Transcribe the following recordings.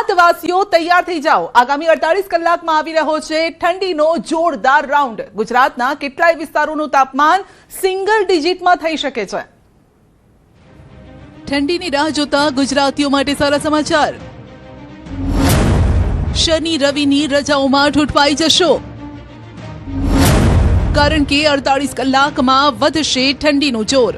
ગુજરાતવાસીઓ તૈયાર થઈ જાઓ, આગામી 48 કલાકમાં આવી રહ્યો છે ઠંડીનો જોરદાર રાઉન્ડ। ગુજરાતના કેટલાય વિસ્તારોનું તાપમાન સિંગલ ડિજિટમાં થઈ શકે છે। ઠંડીની રાહ જોતા ગુજરાતીઓ માટે સારા સમાચાર। શનિ રવિની રજાઓમાં ઠૂંઠવાઈ જશો, કારણ કે 48 કલાકમાં વધશે ઠંડીનું જોર।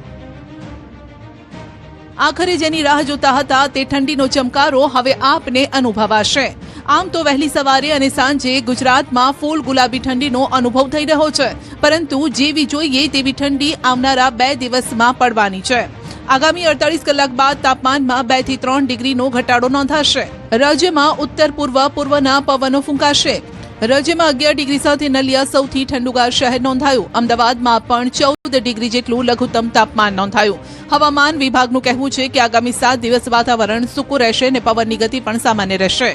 આખરે જેની રાહ જોતા હતા તે ઠંડીનો ચમકારો હવે આપને અનુભવાશે। આમ તો વહેલી સવારે અને સાંજે ગુજરાતમાં ફૂલ ગુલાબી ઠંડીનો અનુભવ થઈ રહ્યો છે, પરંતુ જેવી જોઈએ તેવી ઠંડી આવનારા 2 દિવસમાં પડવાની છે। આગામી 48 કલાક બાદ તાપમાનમાં 2 થી 3 ડિગ્રીનો ઘટાડો નોંધાશે। રાજ્યમાં ઉત્તર પૂર્વના પવનો ફૂંકાશે। રાજ્યમાં 11 ડિગ્રી સાથે નલિયા સૌથી ઠંડુગાર શહેર નોંધાયું। અમદાવાદમાં પણ 14 ડિગ્રી જેટલું લઘુત્તમ તાપમાન નોંધાયું। હવામાન વિભાગનું કહેવું છે કે આગામી 7 દિવસ વાતાવરણ સૂકું રહેશે અને પવનની ગતિ પણ સામાન્ય રહેશે।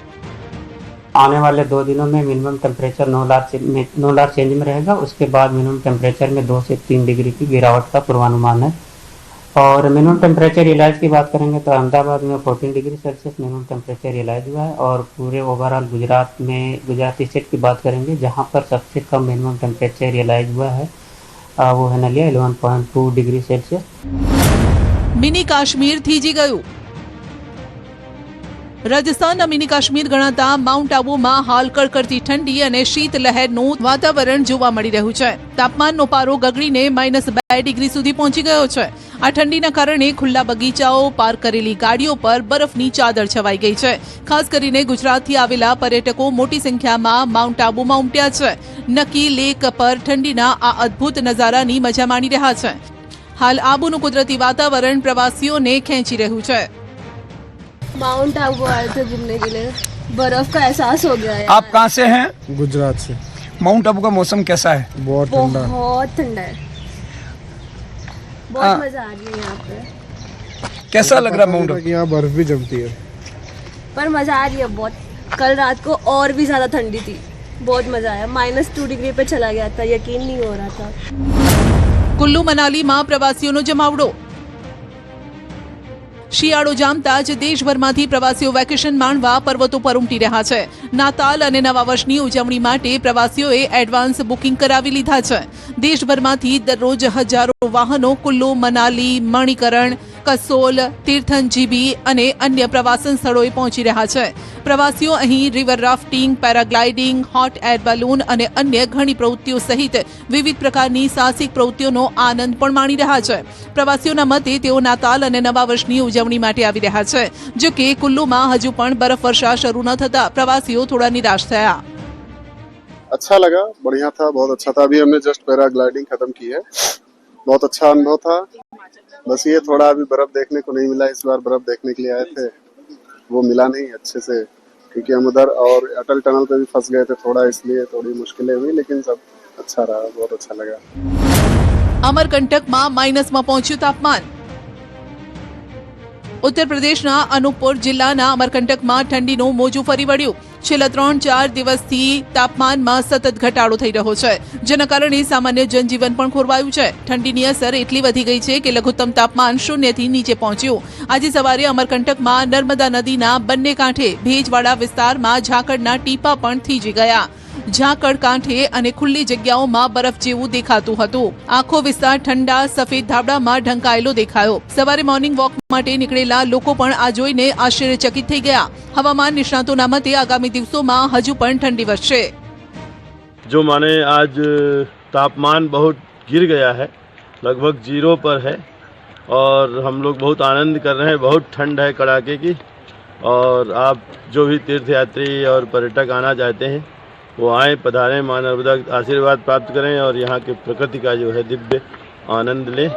आने वाले 2 दिनों में minimum temperature no large change में रहेगा। उसके बाद मिनिमम टेम्परेचर में 2 से 3 डिग्री की गिरावट का पूर्वानुमान है। और मिनिमम टेम्परेचर रियलाइज की बात करेंगे तो अहमदाबाद में 14 degree Celsius minimum temperature realise हुआ है। और पूरे ओवरऑल गुजरात स्टेट की बात करेंगे जहाँ पर सबसे कम मिनिमम टेम्परेचर रियलाइज हुआ है वो है नलिया 11.2 डिग्री सेल्सियस। मिनी काश्मीर थीजी गયું। રાજસ્થાનના મિની કાશ્મીર ગણાતા માઉન્ટ આબુમાં હાલ કડકડતી ઠંડી અને શીત લહેરનું વાતાવરણ જોવા મળી રહ્યું છે। તાપમાનનો પારો ગગડીને -2 ડિગ્રી સુધી પહોંચી ગયો છે। આ ઠંડીના કારણે ખુલ્લા બગીચાઓ, પાર્ક કરેલી ગાડીઓ પર બરફની ચાદર છવાઈ ગઈ છે। ખાસ કરીને ગુજરાતથી આવેલા પર્યટકો મોટી સંખ્યામાં માઉન્ટ આબુમાં ઉમટ્યા છે। નકી લેક પર ઠંડીના આ અદ્ભુત નજારાની મજા માણી રહ્યા છે। હાલ આબુનું કુદરતી વાતાવરણ પ્રવાસીઓને ખેંચી રહ્યું છે। माउंट आबू आए थे घूमने के लिए, बर्फ का एहसास हो गया है। आप कहाँ से हैं? गुजरात से। माउंट आबू का मौसम कैसा है? बहुत ठंडा। बहुत ठंडा है, बहुत मजा आ रही है यहाँ पे। कैसा लग रहा है माउंट आबू? यहाँ बर्फ भी जमती है, पर मजा आ रही है बहुत। कल रात को और भी ज्यादा ठंडी थी, बहुत मजा आया। -2 डिग्री पे चला गया था, यकीन नहीं हो रहा था। कुल्लू मनाली में प्रवासीओं नो जमावड़ो। શિયાળો જામતા જ દેશભરમાંથી પ્રવાસીઓ વેકેશન માણવા પર્વતો પર ઉમટી રહ્યા છે। નાતાલ અને નવા વર્ષની ઉજવણી માટે પ્રવાસીઓએ એડવાન્સ બુકિંગ કરાવી લીધા છે। દેશભરમાંથી દરરોજ હજારો વાહનો કુલ્લુ, મનાલી, મણિકરણ, કસોલ, તીર્થનજીબી અને અન્ય પ્રવાસન સ્થળોએ પહોંચી રહ્યા છે। પ્રવાસીઓ અહીં river rafting, paragliding, hot air balloon અને અન્ય ઘણી પ્રવૃત્તિઓ સહિત વિવિધ પ્રકારની સાહસિક પ્રવૃત્તિઓનો આનંદ પણ માણી રહ્યા છે। પ્રવાસીઓના મતે તેઓ નાતાલ અને નવા વર્ષની ઉજવણી માટે આવી રહ્યા છે। જો કે કુલ્લુમાં હજુ પણ બરફવર્ષા શરૂ ન થતા પ્રવાસીઓ થોડા નિરાશ થયા। अच्छा लगा, बढ़िया था, बहुत अच्छा था। अभी हमने जस्ट पैराग्लाइडिंग खत्म की है, बहुत अच्छा अनुभव था। बस ये थोड़ा अभी बर्फ देखने को नहीं मिला। इस बार बर्फ देखने के लिए आए थे, वो मिला नहीं अच्छे से, क्योंकि हम उधर और अटल टनल पे भी फंस गए थे थोड़ा, इसलिए थोड़ी मुश्किलें हुई, लेकिन सब अच्छा रहा, बहुत अच्छा लगा। अमरकंटकમાં માઈનસમાં પહોંચ્યું તાપમાન। ઉત્તર પ્રદેશના અનુપપુર જિલ્લાના અમરકંટકમાં ઠંડીનું મોજું ફરી વળ્યું। છેલ્લા 3-4 દિવસથી તાપમાનમાં સતત ઘટાડો થઈ રહ્યો છે, જેના કારણે સામાન્ય જનજીવન પણ ખોરવાયું છે। ઠંડીની અસર એટલી વધી ગઈ છે કે લઘુત્તમ તાપમાન 0 થી નીચે પહોંચ્યું। આજે સવારે અમરકંટકમાં નર્મદા નદીના બંને કાંઠે ભેજવાળા વિસ્તારમાં ઝાકળના ટીપા પણ થીજી ગયા। ઝાકળ કાંઠે અને ખુલ્લી જગ્યાઓમાં બરફ જેવું દેખાતું હતું। આખો વિસ્તાર ઠંડા સફેદ ધાબળામાં ઢંકાયેલો દેખાયો। સવારે મોર્નિંગ વોક માટે નીકળેલા લોકો પણ આ જોઈને આશ્ચર્યચકિત થઈ ગયા। હવામાન નિષ્ણાતોના મતે આગામી દિવસોમાં હજુ પણ ઠંડી વધશે। जो माने आज तापमान बहुत गिर गया है, लगभग 0 पर है और हम लोग बहुत आनंद कर रहे हैं। बहुत ठंड है कड़ाके की। और आप जो भी तीर्थयात्री और पर्यटक आना चाहते हैं वो आए, पधारें, माँ नर्मदा आशीर्वाद प्राप्त करें और यहाँ के प्रकृति का जो है दिव्य आनंद लें।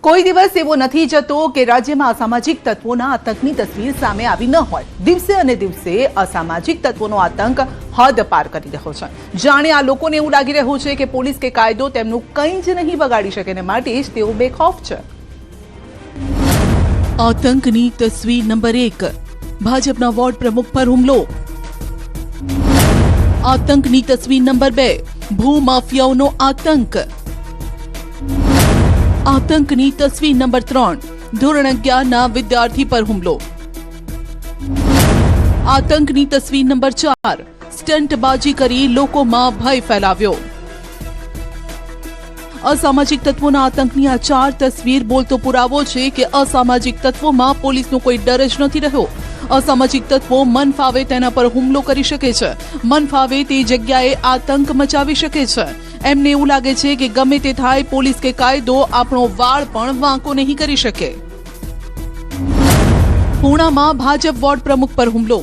કોઈ દિવસ એવો નથી જતો કે રાજ્યમાં અસામાજિક તત્વોના આતંકની તસવીર સામે આવી ન હોય। દિવસે અને દિવસે અસામાજિક તત્વોનો આતંક હદ પાર કરી રહ્યો છે। જાણે આ લોકોને એવું લાગી રહ્યું છે કે પોલીસ કે કાયદો તેમનું કંઈ જ નહીં બગાડી શકે ને માટે જ તેઓ બેખૌફ છે। આતંકની તસવીર નંબર 1, ભાજપના વોર્ડ પ્રમુખ પર હુમલો। આતંકની તસવીર નંબર 2, ભૂમાફિયાઓનો આતંક। આતંકની તસવીર નંબર 3, ધોરણ 11ના વિદ્યાર્થી પર હુમલો। આતંકની તસવીર નંબર 4, સ્ટંટબાજી કરી લોકોમાં ભય ફેલાવ્યો. અસામાજિક તત્વોના આતંકની આ 4 તસવીર બોલતો પુરાવો છે કે અસામાજિક તત્વોમાં પોલીસનો કોઈ ડર જ નથી રહ્યો. અસામાજિક તત્વો મન ફાવે તેના પર હુમલો કરી શકે છે, મન ફાવે તે જગ્યાએ આતંક મચાવી શકે છે. એમને એવું લાગે છે કે ગમે તે થાય, પોલીસ કે કાયદો આપણો વાળ પણ વાંકો નહીં કરી શકે. પૂણામાં ભાજપ વોર્ડ પ્રમુખ પર હુમલો.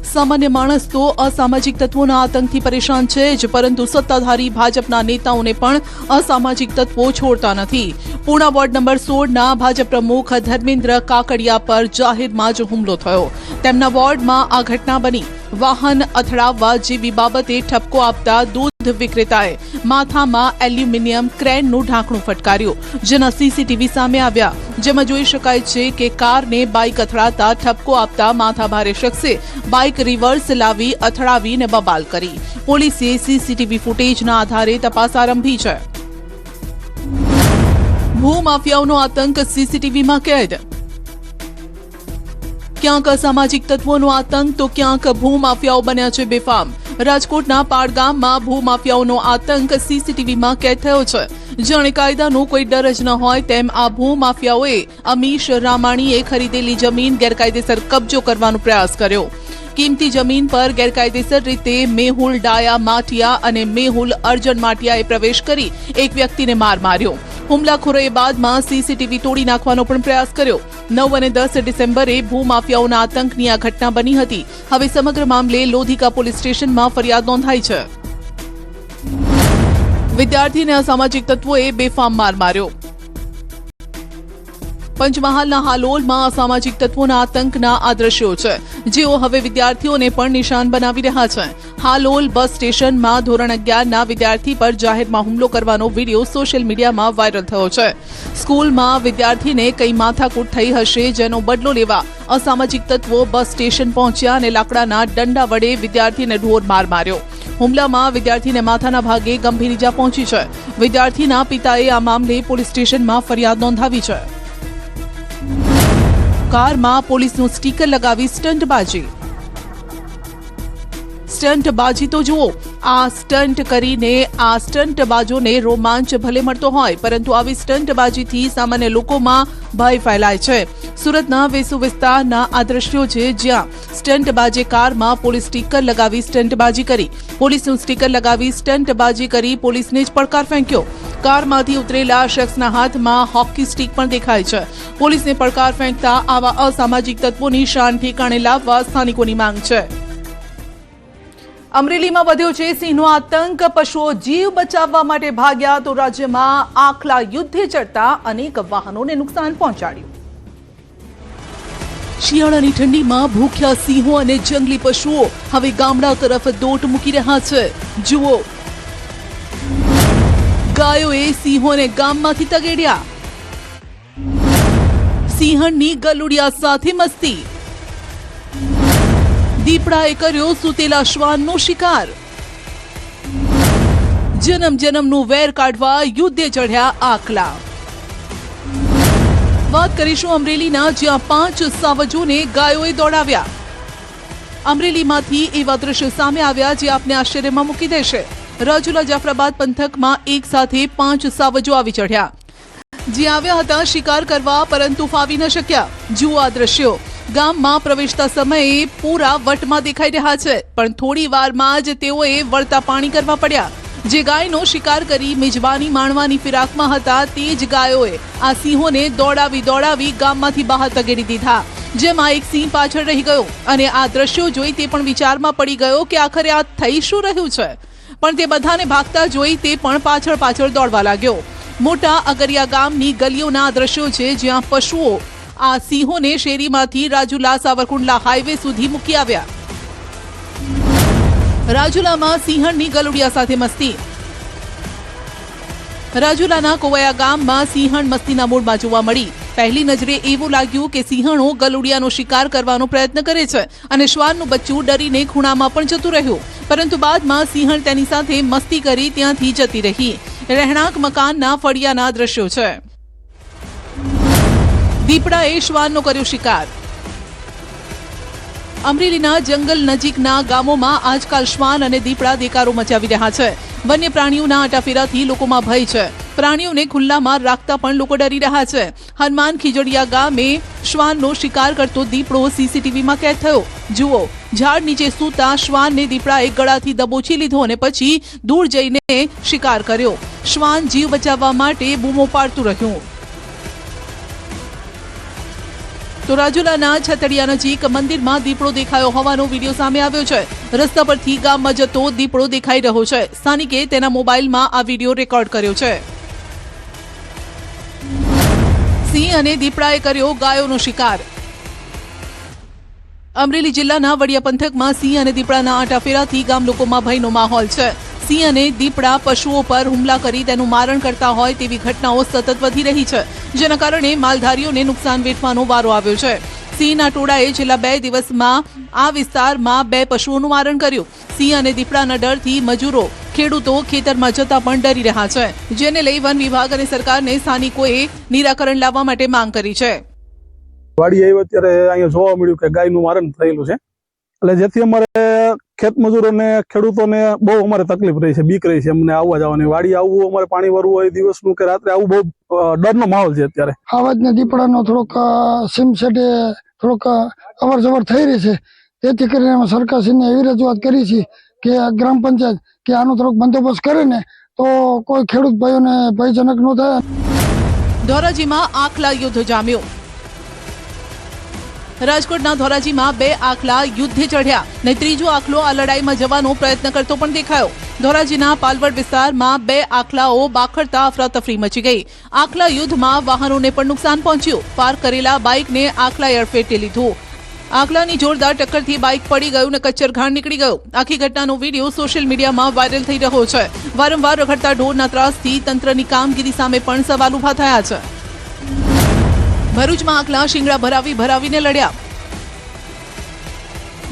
સામાન્ય માણસ તો અસામાજિક તત્વોના આતંકથી પરેશાન છે જ, પરંતુ સત્તાધારી ભાજપના નેતાઓને પણ અસામાજિક તત્વો છોડતા નથી. પૂણા વોર્ડ નંબર 16ના ભાજપ પ્રમુખ ધર્મેન્દ્ર કાકડિયા પર જાહેરમાં જ હુમલો થયો. તેમના વોર્ડમાં આ ઘટના બની. વાહન અથડાવવા જેવી બાબતે ઠપકો આપતા દૂધ વિક્રેતાએ માથામાં એલ્યુમિનિયમ ક્રેનનું ઢાંકણું ફટકાર્યું, જેના સીસીટીવી સામે આવ્યા, જેમાં જોઈ શકાય છે કે કારને બાઇક અથડાતા ઠપકો આપતા માથાભારે શખ્સે બાઇક રિવર્સ લાવી અથડાવીને બબાલ કરી. પોલીસે સીસીટીવી ફૂટેજના આધારે તપાસ આરંભી છે. ભૂમાફિયાઓનો આતંક સીસીટીવીમાં કેદ. ક્યાંક અસામાજિક તત્વોનો આતંક તો ક્યાંક ભૂમાફિયાઓ બન્યા છે બેફામ. રાજકોટના પાડગામમાં ભૂમાફિયાઓનો આતંક સીસીટીવીમાં કેદ થયો છે. જાણે કાયદાનો કોઈ ડર જ ન હોય તેમ આ ભૂમાફિયાઓએ અમીશ રામાણીએ ખરીદેલી જમીન ગેરકાયદેસર કબજો કરવાનો પ્રયાસ કર્યો. કિંમતી જમીન પર ગેરકાયદેસર રીતે મેહુલ ડાયા માટિયા અને મેહુલ અર્જન માટિયાએ પ્રવેશ કરી એક વ્યક્તિને માર માર્યો. હુમલાખોરોએ બાદમાં સીસીટીવી તોડી નાખવાનો પણ પ્રયાસ કર્યો. 9 અને 10 ડિસેમ્બરે ભૂમાફિયાઓના આતંકની આ ઘટના બની હતી. હવે સમગ્ર મામલે લોધિકા પોલીસ સ્ટેશનમાં ફરિયાદ નોંધાઈ છે. વિદ્યાર્થીને અસામાજિક તત્વોએ બેફામ માર માર્યો. પંચમહાલના હાલોલમાં અસામાજિક તત્વોના આતંકના આ દ્રશ્યો છે, જેઓ હવે વિદ્યાર્થીઓને પણ નિશાન બનાવી રહ્યા છે. હાલોલ બસ સ્ટેશનમાં ધોરણ 11ના વિદ્યાર્થી પર જાહેરમાં હુમલો કરવાનો વિડીયો સોશિયલ મીડિયામાં વાયરલ થયો છે. સ્કૂલમાં વિદ્યાર્થીને કઈ માથાકૂટ થઈ હશે, જેનો બદલો લેવા અસામાજિક તત્વો બસ સ્ટેશન પહોંચ્યા અને લાકડાના દંડા વડે વિદ્યાર્થીને ઢોર માર માર્યો. હુમલામાં વિદ્યાર્થીને માથાના ભાગે ગંભીર ઈજા પહોંચી છે. વિદ્યાર્થીના પિતાએ આ મામલે પોલીસ સ્ટેશનમાં ફરિયાદ નોંધાવી છે. કારમાં પોલીસનું સ્ટીકર લગાવી સ્ટંટબાજી. સ્ટંટબાજી તો જુઓ. આ સ્ટંટ કરીને આ સ્ટંટબાજોને રોમાંચ ભલે મળતો હોય, પરંતુ આવી સ્ટંટબાજીથી સામાન્ય લોકોમાં ભય ફેલાય છે. સુરતના વેસુ વિસ્તારના આ દ્રશ્યો છે, જ્યાં સ્ટંટબાજે કારમાં પોલીસ સ્ટીકર લગાવી સ્ટંટબાજી કરી. પોલીસનું સ્ટીકર લગાવી સ્ટંટબાજી કરી પોલીસને જ પડકાર ફેંક્યો. કારમાંથી ઉતરેલા શખ્સના હાથમાં હોકી સ્ટીક પણ દેખાય છે. પોલીસને પડકાર ફેંકતા આવા અસામાજિક તત્વોની શાન ઠેકાણે લાવવા સ્થાનિકોની માંગ છે. અમરેલીમાં વધ્યો છે સિંહનો આતંક. પશુઓ જીવ બચાવવા માટે ભાગ્યા તો રાજ્યમાં આખલા યુદ્ધે ચડતા અનેક વાહનોને નુકસાન પહોંચાડ્યું. શિયાળાની ઠંડીમાં ભૂખ્યા સિંહો અને જંગલી પશુઓ હવે ગામડા તરફ દોટ મૂકી રહ્યા છે. જુઓ, ગાયોએ સિંહોને ગામમાંથી તગેડ્યા. સિંહણની ગલુડિયા સાથે મસ્તી. દીપડાએ કર્યો સૂતેલા શ્વાનનો શિકાર. જન્મ જન્મનું વેર કાઢવા યુદ્ધે ચઢ્યા આખલા. વાત કરીશું અમરેલીના, જ્યાં 5 સાવજોને ગાયોએ દોડાવ્યા. અમરેલીમાંથી એવા દ્રશ્યો સામે આવ્યા જે આપને આશ્ચર્યમાં મૂકી દેશે. રાજુલા જાફરાબાદ પંથકમાં એક સાથે 5 સાવજો આવી ચઢ્યા, જે આવ્યા હતા શિકાર કરવા, પરંતુ ફાવી ન શક્યા. જુઓ આ દ્રશ્યો. ગામમાં પ્રવેશતા સમયે પૂરા વટમાં દેખાઈ રહ્યા છે, પણ થોડી વારમાં જ તેઓએ વળતા પાણી કરવા પડ્યા. જે ગાયનો શિકાર કરી મેજબાની માણવાની ફિરાકમાં હતા, તે જ ગાયોએ આ સિંહોને દોડાવી ગામમાંથી બહાર તગેડી દીધા, જેમાં એક સિંહ પાછળ રહી ગયો અને આ દ્રશ્યો જોઈ તે પણ વિચારમાં પડી ગયો કે આખરે આ થઈ શું રહ્યું છે. પણ તે બધાને ભાગતા જોઈ તે પણ પાછળ દોડવા લાગ્યો. મોટા અગરિયા ગામની ગલીઓના દ્રશ્યો છે, જ્યાં પશુઓ આ સિંહોને શેરીમાંથી રાજુલા સાવરકુંડલા હાઈવે સુધી મૂકી આવ્યા. રાજુલામાં સિંહણની ગલુડિયા સાથે મસ્તી. રાજુલાના કોવયા ગામમાં સિંહણ મસ્તીના મૂડમાં જોવા મળી. પહેલી નજરે એવું લાગ્યું કે સિંહણો ગલુડિયાનો શિકાર કરવાનો પ્રયત્ન કરે છે અને શ્વાનનું બચ્ચું ડરીને ખૂણામાં પણ જતું રહ્યું, પરંતુ બાદમાં સિંહણ તેની સાથે મસ્તી કરી ત્યાંથી જતી રહી. રહેણાંક મકાનના ફળિયાના દ્રશ્યો છે. દીપડાએ શ્વાનનો કર્યો શિકાર. અમરેલીના જંગલ નજીકના ગામોમાં આજકાલ શ્વાન અને દીપડા દેકારો મચાવી રહ્યા છે. વન્ય પ્રાણીઓના આટાફેરાથી લોકોમાં ભય છે. પ્રાણીઓને ખુલ્લામાં રાખતા પણ લોકો ડરી રહ્યા છે. હનુમાન ખીજડીયા ગામે શ્વાનનો શિકાર કરતો દીપડો સીસીટીવીમાં કેદ થયો. જુઓ, ઝાડ નીચે સૂતા શ્વાનને દીપડાએ ગળાથી દબોચી લીધો અને પછી દૂર જઈને શિકાર કર્યો. શ્વાન જીવ બચાવવા માટે બૂમો પાડતું રહ્યું. તો રાજુલાના છતડિયા નજીક મંદિરમાં દીપડો દેખાયો હોવાનો વિડીયો સામે આવ્યો છે. રસ્તા પરથી ગામમાં જતો દીપડો દેખાઈ રહ્યો છે. સ્થાનિકે તેના મોબાઈલમાં આ વિડીયો રેકોર્ડ કર્યો છે. સિંહ અને દીપડાએ કર્યો ગાયોનો શિકાર. અમરેલી જિલ્લાના વડિયા પંથકમાં સિંહ અને દીપડાના આટાફેરાથી ગામ લોકોમાં ભયનો માહોલ છે. સિંહ અને દીપડા પશુઓ પર હુમલા કરી તેનું મારણ કરતા હોય તેવી ઘટનાઓ સતત વધી રહી છે, જેના કારણે માલધારીઓને નુકસાન વેઠવાનો વારો આવ્યો છે. સિંહના ટોળાએ છેલ્લા 2 દિવસમાં આ વિસ્તારમાં 2 પશુઓનું મારણ કર્યું. સિંહ અને દીપડાના ડરથી મજૂરો, ખેડૂતો ખેતરમાં જતા પણ ડરી રહ્યા છે, જેને લઈ વન વિભાગ અને સરકારને સ્થાનિકોએ નિરાકરણ લાવવા માટે માંગ કરી છે. વાડી આવ્યો ત્યારે અહીંયા જોવા મળ્યું કે ગાયનું મારણ થયેલું છે, એટલે જેથી અમારે ખેત મજૂરોને ખેડૂતોને બહુ અમારે તકલીફ રહી છે, બીક રહી છે અમને આવવા જવાની. વાડી આવવું, અમારે પાણી ભરવું હોય દિવસનું કે રાત્રે આવું બહુ ડરનો માહોલ છે અત્યારે. આવાજ ને દીપડાનો થોડોક સીમ સેટે થોડોક અવર જવર થઈ રહી છે, તેથી કરીને અમે સરકારશ્રીને એવી રજૂઆત કરી છે કે ગ્રામ પંચાયત કે આનો થોડોક બંદોબસ્ત કરે ને તો કોઈ ખેડૂત ભાઈઓને ભયજનક ન થાય. ધોરાજીમાં આખલા યુદ્ધ જામ્યું. રાજકોટના ધોરાજીમાં 2 આખલા યુદ્ધે ચઢ્યા ને ત્રીજો આખલો આ લડાઈમાં જવાનો પ્રયત્ન કરતો પણ દેખાયો. ધોરાજીના પાલવડ વિસ્તારમાં 2 આખલાઓ બાખડતા અફરાતફરી મચી ગઈ. આખલા યુદ્ધમાં વાહનોને પણ નુકસાન પહોંચ્યું. પાર્ક કરેલા બાઇકને આખલાએ અડફેટે લીધું. આખલાની જોરદાર ટક્કરથી બાઇક પડી ગયું ને કચ્ચર ઘાણ નીકળી ગયું. આખી ઘટનાનો વિડીયો સોશિયલ મીડિયામાં વાયરલ થઈ રહ્યો છે. વારંવાર રખડતા ઢોરના ત્રાસથી તંત્રની કામગીરી સામે પણ સવાલ ઉભા થયા છે. ભરૂચમાં આખલા શિંગડા ભરાવીને લડ્યા.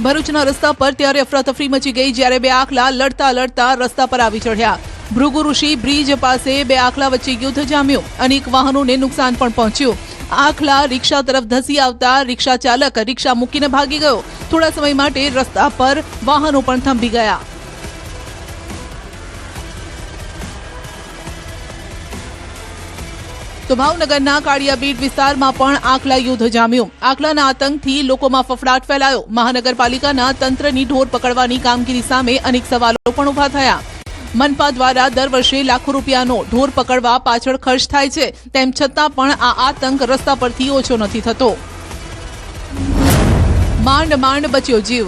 ભરૂચના રસ્તા પર ત્યારે અફરાતફરી મચી ગઈ જ્યારે 2 આખલા લડતા રસ્તા પર આવી ચઢ્યા. ભૃગુ ઋષિ બ્રિજ પાસે 2 આખલા વચ્ચે યુદ્ધ જામ્યું. અનેક વાહનોને નુકસાન પણ પહોંચ્યું. આખલા રિક્ષા તરફ ધસી આવતા રિક્ષા ચાલક રિક્ષા મૂકીને ભાગી ગયો. થોડા સમય માટે રસ્તા પર વાહનો પણ થંભી ગયા. તો ભાવનગરના કાળિયાબીડ વિસ્તારમાં પણ આખલા યુદ્ધ જામ્યું. આખલાના આતંકથી લોકોમાં ફફડાટ ફેલાયો. મહાનગરપાલિકાના તંત્રની ઢોર પકડવાની કામગીરી સામે અનેક સવાલો પણ ઉભા થયા. મનપા દ્વારા દર વર્ષે લાખો રૂપિયાનો ઢોર પકડવા પાછળ ખર્ચ થાય છે, તેમ છતાં પણ આ આતંક રસ્તા પરથી ઓછો નથી થતો. માંડ બચ્યો જીવ.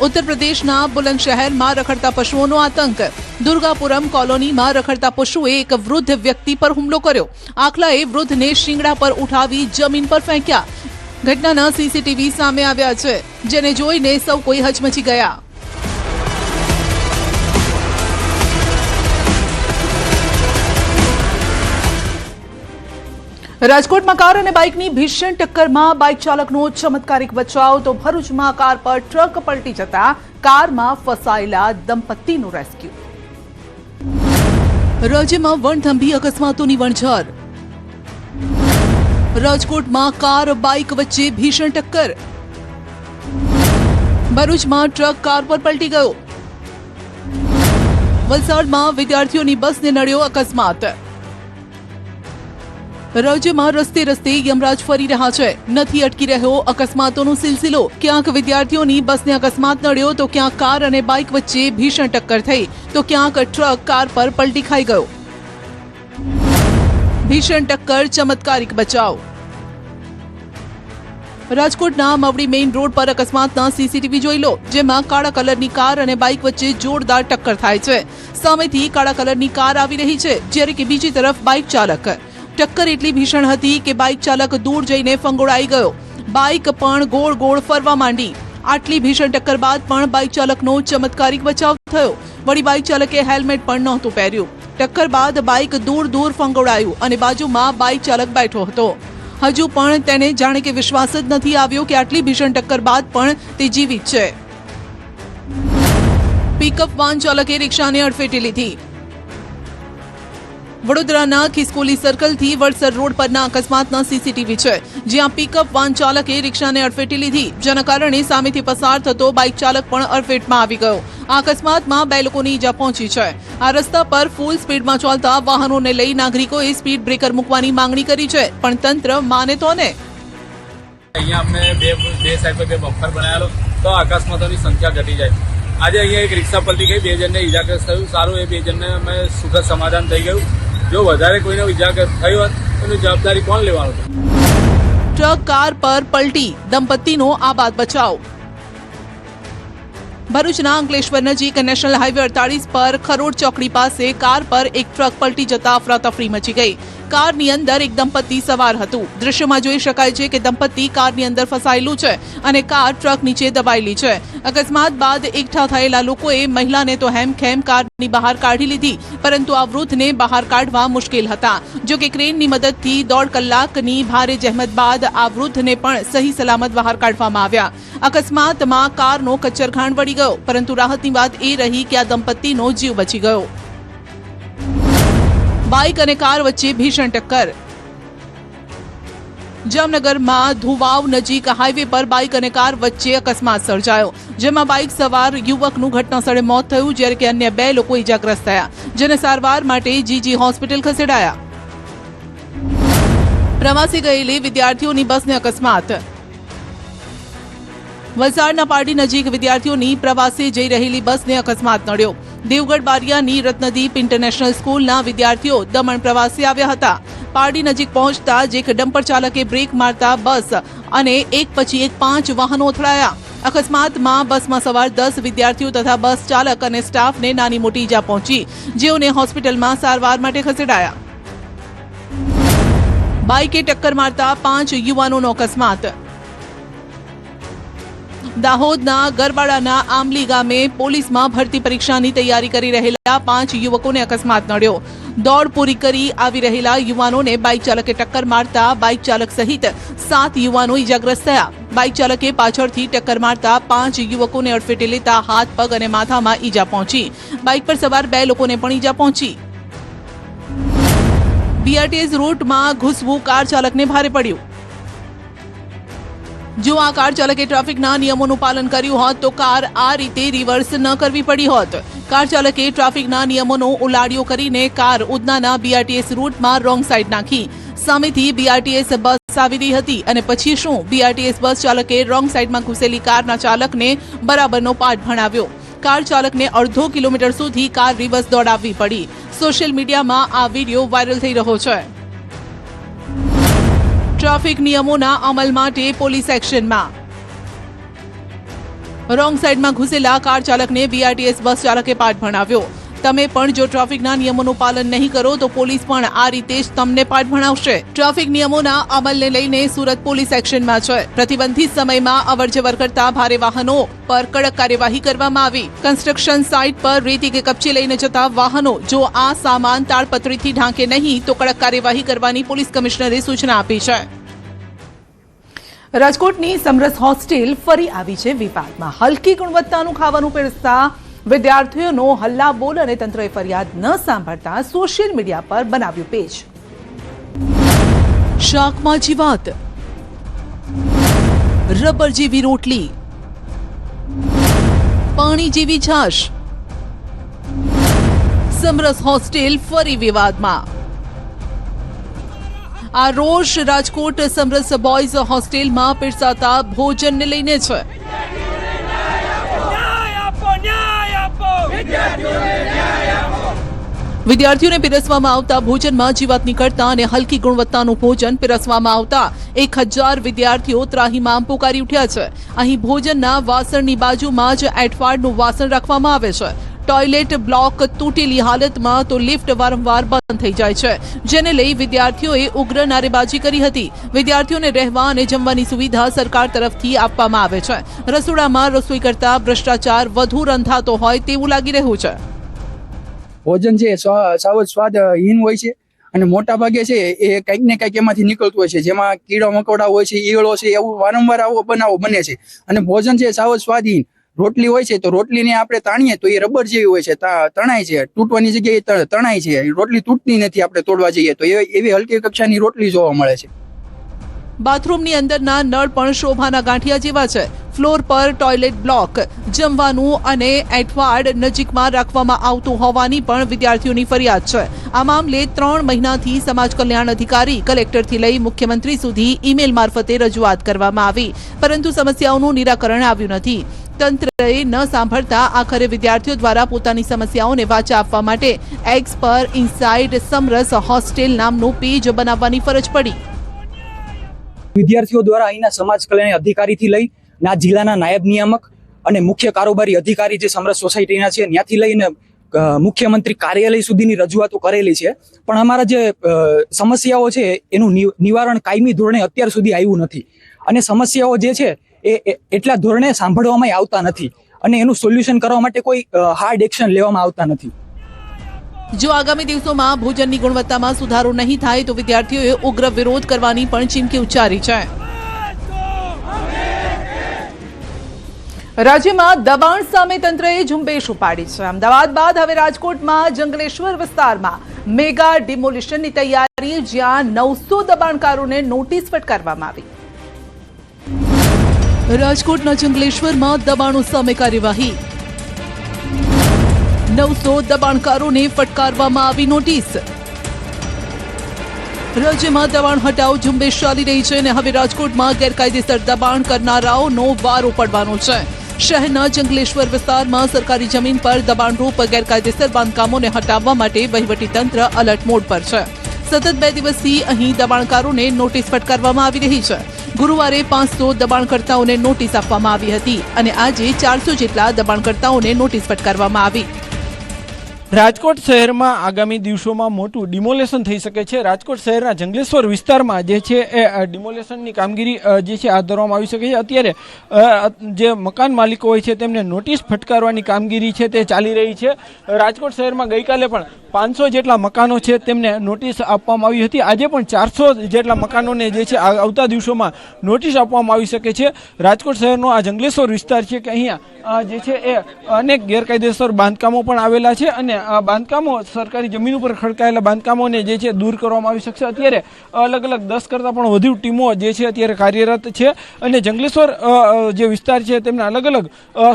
ઉત્તર પ્રદેશના બુલંદ શહેરમાં રખડતા પશુઓનો આતંક. દુર્ગાપુરમ કોલોનીમાં રખડતા પશુએ એક વૃદ્ધ વ્યક્તિ પર હુમલો કર્યો. આખલાએ વૃદ્ધને શિંગડા પર ઉઠાવી જમીન પર ફેંક્યા. ઘટનાના સીસીટીવી સામે આવ્યા છે, જેને જોઈને સૌ કોઈ હચમચી ગયા. રાજકોટમાં કાર અને બાઇકની ભીષણ ટક્કરમાં બાઇક ચાલકનો ચમત્કારિક બચાવ. તો ભરૂચમાં કાર પર ટ્રક પલટી જતા કારમાં ફસાયેલા દંપતીનું રેસ્ક્યુ. રાજ્યમાં વણથંભી અકસ્માતોની વણઝાર. રાજકોટમાં કાર બાઇક વચ્ચે ભીષણ ટક્કર. ભરૂચમાં ટ્રક કાર પર પલટી ગયો. વલસાડમાં વિદ્યાર્થીઓની બસને નડ્યો અકસ્માત. રાજ્યમાં રસ્તે યમરાજ ફરી રહ્યા છે. નથી અટકી રહ્યો અકસ્માતોનો સિલસિલો. ક્યાંક વિદ્યાર્થીઓની બસને અકસ્માત નડ્યો તો ક્યાંક કાર અને બાઇક વચ્ચે ભીષણ ટક્કર થઈ તો ક્યાંક ટ્રક કાર પર પલટી ખાઈ ગયો. ભીષણ ટક્કર, ચમત્કારિક બચાવ. રાજકોટના મવડી મેઇન રોડ પર અકસ્માતના સીસીટીવી જોઈ લો, જેમાં કાળા કલરની કાર અને બાઇક વચ્ચે જોરદાર ટક્કર થાય છે. સામેથી કાળા કલરની કાર આવી રહી છે, જ્યારે કે બીજી તરફ બાઇક ચાલક. ટક્કર એટલી ભીષણ હતી કે બાઇક ચાલક દૂર જઈને ફંગોળાઈ ગયો. બાઇક પણ ગોળ ફરવા માંડી. આટલી ભીષણ ટક્કર બાદ પણ બાઇક ચાલકનો ચમત્કારિક બચાવ થયો. વળી બાઇક ચાલકે હેલ્મેટ પણ નહોતું પહેર્યું. ટક્કર બાદ બાઇક દૂર ફંગોળાયું અને બાજુમાં બાઇક ચાલક બેઠો હતો. હજુ પણ તેને જાણે કે વિશ્વાસ જ નથી આવ્યો કે આટલી ભીષણ ટક્કર બાદ પણ તે જીવિત છે. પિકઅપ વાન ચાલકે રિક્ષાને અડફેટે લીધી. વડોદરાના ખિસકોલી સર્કલથી વડસર રોડ પરના અકસ્માતના સીસીટીવી છે, જ્યાં પિકઅપ વાન ચાલકે રિક્ષાને અડફેટે લીધી, જેના કારણે સામેથી પસાર થતો બાઇક ચાલક પણ અડફેટમાં આવી ગયો. આ અકસ્માતમાં 2 લોકોની ઈજા પહોંચી છે. આ રસ્તા પર ફૂલ સ્પીડમાં ચાલતા વાહનોને લઈ નાગરિકોએ સ્પીડ બ્રેકર મૂકવાની માંગણી કરી છે, પણ તંત્ર માને તો ને. અહીંયા અમને બે સાઈડ પર 2 બમ્પર બનાવેલો તો અકસ્માતોની સંખ્યા ઘટી જાય. આજે અહીંયા એક રિક્ષા પલટી ગઈ, 2 જણને ઈજાગ્રસ્ત થયું. સારું, એ 2 જણને અમે સુખદ સમાધાન થઈ ગયું. જો વધારે કોઈને ઈજાગ્રસ્ત થઈ હોત એની જવાબદારી કોણ લેવાનું? ટ્રક કાર પર પલટી, દંપતીનો આબાદ બચાવ. ભરૂચના અંકલેશ્વર નજીક નેશનલ હાઈવે 48 પર ખરોડ ચોકડી પાસે કાર પર એક ટ્રક પલટી જતા અફરાતફરી મચી ગઈ. કારની અંદર એક દંપતી સવાર હતું. દ્રશ્યમાં જોઈ શકાય છે કે દંપતી કારની અંદર ફસાયેલું છે અને કાર ટ્રક નીચે દબાયેલી છે. અકસ્માત બાદ એકઠા થયેલા લોકોએ મહિલાને તો હેમખેમ કારની બહાર કાઢી લીધી, પરંતુ આ વૃદ્ધને બહાર કાઢવા મુશ્કેલ હતા. જો કે ક્રેનની મદદથી 1.5 કલાકની ભારે જહેમત બાદ આ વૃદ્ધને પણ સહી સલામત બહાર કાઢવામાં આવ્યા. અકસ્માતમાં કારનો કચ્ચરઘાણ વળી ગયો, પરંતુ રાહતની વાત એ રહી કે આ દંપતીનો જીવ બચી ગયો. બાઇક અને કાર વચ્ચે ભીષણ ટક્કર. જામનગરમાં ધુવાવ નજીક હાઈવે પર બાઇક અને કાર વચ્ચે અકસ્માત સર્જાયો, જેમાં બાઇક સવાર યુવકનું ઘટનાસ્થળે મોત થયું, જ્યારે કે અન્ય 2 લોકો ઈજાગ્રસ્ત થયા, જેને સારવાર માટે જીજી હોસ્પિટલ ખસેડાયા. પ્રવાસે ગયેલી વિદ્યાર્થીઓની બસને અકસ્માત. વલસાડના પારડી નજીક વિદ્યાર્થીઓની પ્રવાસે જઈ રહેલી બસને અકસ્માત નડ્યો. દેવગઢ બારિયાની રત્નદીપ ઇન્ટરનેશનલ સ્કૂલના વિદ્યાર્થીઓ દમણ પ્રવાસે આવ્યા હતા. પારડી નજીક પહોંચતા જ એક ડમ્પર ચાલકે બ્રેક મારતા બસ અને એક પછી એક 5 વાહનો અથડાયા. અકસ્માતમાં બસમાં સવાર 10 વિદ્યાર્થીઓ તથા બસ ચાલક અને સ્ટાફને નાની મોટી ઈજા પહોંચી, જેઓને હોસ્પિટલમાં સારવાર માટે ખસેડાયા. બાઇકે ટક્કર મારતા 5 યુવાનોનો અકસ્માત. દાહોદના ગરબાડાના આંબલી ગામે પોલીસમાં ભરતી પરીક્ષાની તૈયારી કરી રહેલા 5 યુવકોને અકસ્માત નડ્યો. દોડ પૂરી કરી આવી રહેલા યુવાનોને બાઇક ચાલકે ટક્કર મારતા બાઇક ચાલક સહિત 7 યુવાનો ઈજાગ્રસ્ત થયા. બાઇક ચાલકે પાછળથી ટક્કર મારતા 5 યુવકોને અડફેટે લેતા હાથ, પગ અને માથામાં ઈજા પહોંચી. બાઇક પર સવાર 2 લોકોને પણ ઈજા પહોંચી. બીઆરટીએસ રૂટમાં ઘૂસવું કાર ચાલકને ભારે પડ્યું. જો આ કાર ચાલકે ટ્રાફિકના નિયમોનું પાલન કર્યું હોત તો કાર આ રીતે રિવર્સ ન કરવી પડી હોત. કાર ચાલકે ટ્રાફિકના નિયમોનો ઉલાળ્યો કરીને કાર ઉધનાના બીઆરટીએસ રૂટમાં રોંગ સાઈડ નાખી. સામેથી બીઆરટીએસ બસ આવી રહી હતી અને પછી શું, બીઆરટીએસ બસ ચાલકે રોંગ સાઈડમાં ઘૂસેલી કારના ચાલકને બરાબરનો પાઠ ભણાવ્યો. કાર ચાલકને અડધો કિલોમીટર સુધી કાર રિવર્સ દોડાવવી પડી. સોશિયલ મીડિયામાં આ વિડીયો વાયરલ થઈ રહ્યો છે. ટ્રાફિક નિયમોના અમલ માટે પોલીસ એક્શનમાં. રોંગ સાઈડમાં ઘૂસેલા કાર ચાલકને બીઆરટીએસ બસ ચાલકે પાઠ ભણાવ્યો. તમે પણ જો ટ્રાફિકના નિયમોનું પાલન નહીં કરો તો પોલીસ પણ આ રીતે જ તમને પાઠ ભણાવશે. ટ્રાફિક નિયમોના અમલને લઈને સુરત પોલીસ એક્શનમાં છે. પ્રતિબંધિત સમયમાં અવરજવર કરતા ભારે વાહનો પર કડક કાર્યવાહી કરવામાં આવી. કન્સ્ટ્રક્શન સાઇટ પર રેતી કે કપચી લઈને જતા વાહનો જો આ સામાન તાડપત્રીથી ઢાંકે નહીં તો કડક કાર્યવાહી કરવાની પોલીસ કમિશનરે સૂચના આપી છે. રાજકોટની સમરસ હોસ્ટેલ ફરી આવી છે વિવાદમાં. હલકી ગુણવત્તાનું ખાવાનું પીરસતા વિદ્યાર્થીઓનો હલ્લાબોલ અને તંત્રએ ફરિયાદ ન સાંભળતા સોશિયલ મીડિયા પર બનાવ્યું પેજ. શાકમાં જીવાત, રબર જેવી રોટલી, પાણી જેવી છાશ. સમરસ હોસ્ટેલ ફરી વિવાદમાં. આ રોષ રાજકોટ સમરસ બોયઝ હોસ્ટેલમાં પીરસાતા ભોજનને લઈને છે. વિદ્યાર્થીઓને પીરસવામાં આવતા ભોજનમાં જીવાત નીકળતા અને હલકી ગુણવત્તાનું ભોજન પીરસવામાં આવતા 1000 વિદ્યાર્થીઓ ત્રાહિમામ પુકારી ઉઠ્યા છે. અહીં ભોજનના વાસણની બાજુમાં જ એઠવાડનું વાસણ રાખવામાં આવે છે. ટોયલેટ બ્લોક તૂટેલી હાલતમાં તો લિફ્ટ વારંવાર બંધ થઈ જાય છે, જેને લઈ વિદ્યાર્થીઓએ ઉગ્ર નારેબાજી કરી હતી. વિદ્યાર્થીઓને રહેવા અને જમવાની સુવિધા સરકાર તરફથી આપવામાં આવે છે. રસોડામાં રસોઈ કરતા ભ્રષ્ટાચાર વધુ રંધાતો હોય તેવું લાગી રહ્યું છે. ભોજન છે સાવ સ્વાદહીન હોય છે અને મોટા ભાગે છે એ કંઈક ને કંઈક એમાંથી નીકળતું હોય છે, જેમાં કીડા મકોડા હોય છે, ઈયળો છે, એવું વારંવાર આવો બનાવો બને છે અને ભોજન છે સાવ સ્વાદહીન. રોટલી હોય છે તો રોટલીને આપણે તાણીએ તો એ રબર જેવી હોય છે, તણાય છે, તૂટવાની જગ્યાએ તણાય છે, રોટલી તૂટતી નથી આપણે તોડવા જઈએ તો એવી હલકી કક્ષાની રોટલી જોવા મળે છે. બાથરૂમની અંદરના નળ પણ શોભાના ગાંઠિયા જેવા છે. ફ્લોર પર ટોયલેટ બ્લોક, જમવાનું અને એઠવાડ નજીકમાં રાખવામાં આવતું હોવાની પણ વિદ્યાર્થીઓની ફરિયાદ છે. આ મામલે 3 મહિનાથી સમાજ કલ્યાણ અધિકારી, કલેક્ટરથી લઈ મુખ્યમંત્રી સુધી ઈમેલ મારફતે રજૂઆત કરવામાં આવી, પરંતુ સમસ્યાઓનું નિરાકરણ આવ્યું નથી. તંત્રએ ન સાંભળતા આખરે વિદ્યાર્થીઓ દ્વારા પોતાની સમસ્યાઓને વાચા આપવા માટે એક્સ પર ઇનસાઇડ સમરસ હોસ્ટેલ નામનું પેજ બનાવવાની ફરજ પડી. વિદ્યાર્થીઓ દ્વારા અહીંના સમાજ કલ્યાણ અધિકારીથી લઈ આ જિલ્લાના નાયબ નિયામક અને મુખ્ય કારોબારી અધિકારી જે સમરસ સોસાયટીના છે ત્યાંથી લઈને મુખ્યમંત્રી કાર્યાલય સુધીની રજૂઆતો કરેલી છે, પણ અમારા જે સમસ્યાઓ છે એનું નિવારણ કાયમી ધોરણે અત્યાર સુધી આવ્યું નથી અને સમસ્યાઓ જે છે એ એટલા ધોરણે સાંભળવામાં આવતા નથી અને એનું સોલ્યુશન કરવા માટે કોઈ હાર્ડ એક્શન લેવામાં આવતા નથી. જો આગામી દિવસોમાં ભોજનની ગુણવત્તામાં સુધારો નહીં થાય તો વિદ્યાર્થીઓએ ઉગ્ર વિરોધ કરવાની પણ ચીમકી ઉચ્ચારી છે. રાજ્યમાં દબાણ સામે તંત્રએ ઝુંબેશ ઉપાડી છે. અમદાવાદ બાદ હવે રાજકોટમાં જંગલેશ્વર વિસ્તારમાં મેગા ડિમોલિશનની તૈયારી, જ્યાં 900 દબાણકારોને નોટિસ ફટકારવામાં આવી. રાજકોટના જંગલેશ્વરમાં દબાણો સામે કાર્યવાહી, 900 દબાણકારોને ફટકારવામાં આવી નોટિસ. રાજ્યમાં દબાણ હટાવ ઝુંબેશ ચાલી રહી છે અને હવે રાજકોટમાં ગેરકાયદેસર દબાણ કરનારાઓનો વારો પડવાનો છે. શહેરના જંગલેશ્વર વિસ્તારમાં સરકારી જમીન પર દબાણરૂપ ગેરકાયદેસર બાંધકામોને હટાવવા માટે વહીવટીતંત્ર એલર્ટ મોડ પર છે. સતત 2 દિવસથી અહીં દબાણકારોને નોટિસ ફટકારવામાં આવી રહી છે. ગુરુવારે 500 દબાણકર્તાઓને નોટિસ આપવામાં આવી હતી અને આજે 400 જેટલા દબાણકર્તાઓને નોટિસ ફટકારવામાં આવી. રાજકોટ શહેરમાં આગામી દિવસોમાં મોટું ડિમોલેશન થઈ શકે છે. રાજકોટ શહેરના જંગલેશ્વર વિસ્તારમાં જે છે એ ડિમોલેશનની કામગીરી જે છે હાથ ધરવામાં આવી શકે છે. અત્યારે જે મકાન માલિકો હોય છે તેમને નોટિસ ફટકારવાની કામગીરી છે તે ચાલી રહી છે. રાજકોટ શહેરમાં ગઈકાલે પણ 500 જેટલા મકાનો છે તેમને નોટિસ આપવામાં આવી હતી. આજે પણ 400 જેટલા મકાનોને જે છે આવતા દિવસોમાં નોટિસ આપવામાં આવી શકે છે. રાજકોટ શહેરનો આ જંગલેશ્વર વિસ્તાર છે કે અહીંયા જે છે એ અનેક ગેરકાયદેસર બાંધકામો પણ આવેલા છે અને આ બાંધકામો સરકારી જમીન ઉપર ખડકાયેલા બાંધકામોને જે છે દૂર કરવામાં આવી શકશે. અત્યારે અલગ અલગ 10 કરતાં પણ વધુ ટીમો જે છે અત્યારે કાર્યરત છે અને જંગલેશ્વર જે વિસ્તાર છે તેમના અલગ અલગ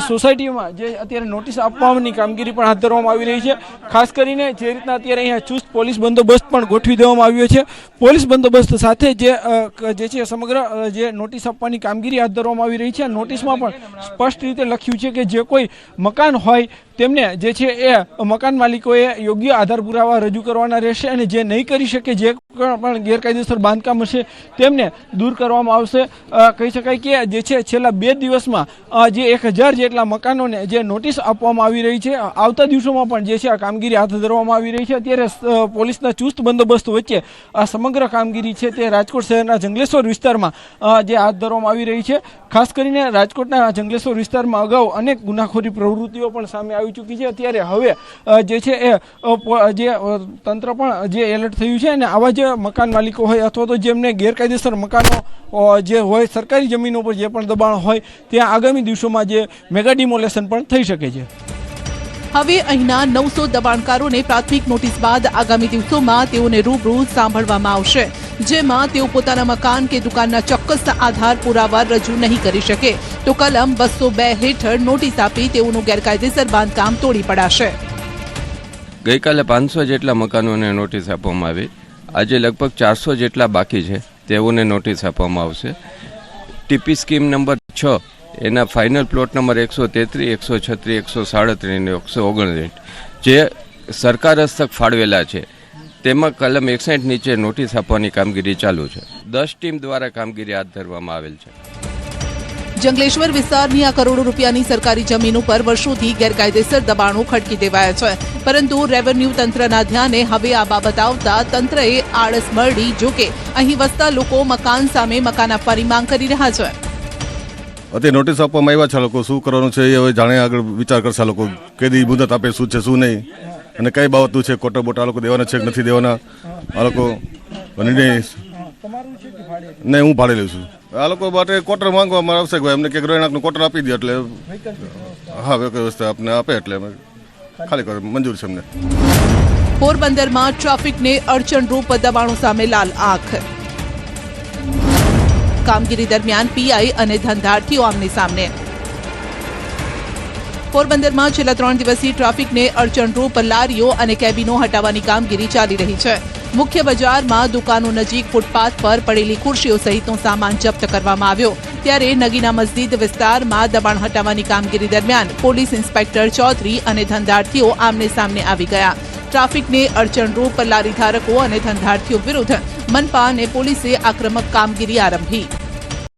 સોસાયટીઓમાં જે અત્યારે નોટિસ આપવાની કામગીરી પણ હાથ ધરવામાં આવી રહી છે. ખાસ કરીને જે રીતના અત્યારે અહીંયા ચુસ્ત પોલીસ બંદોબસ્ત પણ ગોઠવી દેવામાં આવ્યો છે. પોલીસ બંદોબસ્ત સાથે જે છે સમગ્ર જે નોટિસ આપવાની કામગીરી હાથ ધરવામાં આવી રહી છે. નોટિસમાં પણ સ્પષ્ટ રીતે લખ્યું છે કે જે કોઈ મકાન હોય તેમને જે છે એ મકાન માલિકોએ યોગ્ય આધાર પુરાવા રજૂ કરવાના રહેશે અને જે નહીં કરી શકે, જે પણ ગેરકાયદેસર બાંધકામ હશે તેમને દૂર કરવામાં આવશે. કહી શકાય કે જે છે છેલ્લા 2 દિવસમાં જે 1000 જેટલા મકાનોને જે નોટિસ આપવામાં આવી રહી છે. આવતા દિવસોમાં પણ જે છે આ કામગીરી હાથ ધરવામાં આવી રહી છે. અત્યારે પોલીસના ચુસ્ત બંદોબસ્ત વચ્ચે આ સમગ્ર કામગીરી છે તે રાજકોટ શહેરના જંગલેશ્વર વિસ્તારમાં જે હાથ ધરવામાં આવી રહી છે. ખાસ કરીને રાજકોટના જંગલેશ્વર વિસ્તારમાં અગાઉ અનેક ગુનાખોરી પ્રવૃત્તિઓ પણ સામે આવી ચૂકી છે. અત્યારે હવે જે છે એ જે તંત્ર પણ જે એલર્ટ થયું છે અને આવા જે મકાન માલિકો હોય અથવા તો જેમને ગેરકાયદેસર મકાનો જે હોય સરકારી જમીનો પર જે પણ દબાણ હોય ત્યાં આગામી દિવસોમાં જે મેગા ડિમોલેશન પણ થઈ શકે છે. હવે અહીંના 900 દબાણકારોને પ્રાથમિક નોટિસ બાદ આગામી દિવસોમાં તેઓને રૂબરૂ સાંભળવામાં આવશે, જેમાં તેઓ પોતાના મકાન કે દુકાનના ચોક્કસ આધાર પુરાવા રજૂ નહીં કરી શકે તો કલમ 202 હેઠળ નોટિસ આપી તેઓનું ગેરકાયદેસર બાંધકામ તોડી પડાશે. ગઈકાલે 500 જેટલા મકાનોને નોટિસ આપવામાં આવી. આજે લગભગ 400 જેટલા બાકી છે તેઓને નોટિસ આપવામાં આવશે. ટીપી સ્કીમ નંબર 6 એના ફાઇનલ પ્લોટ નંબર 133, 136, 137 અને 159 જે સરકાર હસ્તક ફાળવેલા છે તેમાં કલમ 61 નીચે નોટિસ આપવાની કામગીરી ચાલુ છે. 10 ટીમ દ્વારા કામગીરી હાથ ધરવામાં આવેલ છે. જંગલેશ્વર વિસ્તારની આ કરોડો રૂપિયાની સરકારી જમીન ઉપર વર્ષોથી ગેરકાયદેસર દબાણો ખડકી દેવાયા છે, પરંતુ રેવન્યુ તંત્રના ધ્યાને હવે આ બાબત આવતા તંત્રએ આળસ મરડી. જોકે અહીં વસતા લોકો મકાન સામે મકાન આપવાની માંગ કરી રહ્યા છે. અત્યારે નોટિસ આપવામાં આવ્યા છે, લોકો શું કરવાનું છે એ હવે જાણે આગળ વિચાર કરશે. લોકો કેદી મુદત આપે, શું છે શું નહીં અને કઈ બાબતનું છે, કોટા બોટા આ લોકો દેવાના છે કે નથી દેવાના, આ લોકો નિર્ણય તમારું છે કે ભાડે? નહીં, હું ભાડે લઉં છું. આ લોકો માટે ક્વાર્ટર માંગવામાં આવશે કે ભાઈ અમને કે ગ્રાહકનું ક્વાર્ટર આપી દે એટલે હા વ્યવસ્થા આપને આપે એટલે અમે ખાલી કરો મંજૂર છે અમને. પોરબંદરમાં ટ્રાફિકને અડચણરૂપ દબાણો સામે લાલ આંખ. કામગીરી દરમિયાન પીઆઈ અને ધંધાર્થીઓ આમને સામને. પોરબંદરમાં છેલ્લા 3 દિવસથી ટ્રાફિકને અડચણરૂપ લારીઓ અને કેબિનો હટાવવાની કામગીરી ચાલી રહી છે. મુખ્ય બજારમાં દુકાનો નજીક ફૂટપાથ પર પડેલી ખુરશીઓ સહિતનો સામાન જપ્ત કરવામાં આવ્યો. ત્યારે નગીના મસ્જિદ વિસ્તારમાં દબાણ હટાવવાની કામગીરી દરમિયાન પોલીસ ઇન્સ્પેક્ટર ચૌધરી અને ધંધાર્થીઓ આમને સામને આવી ગયા. ટ્રાફિકને અડચણરૂપ લારી ધારકો અને ધંધાર્થીઓ વિરુદ્ધ મનપા અને પોલીસે આક્રમક કામગીરી આરંભી.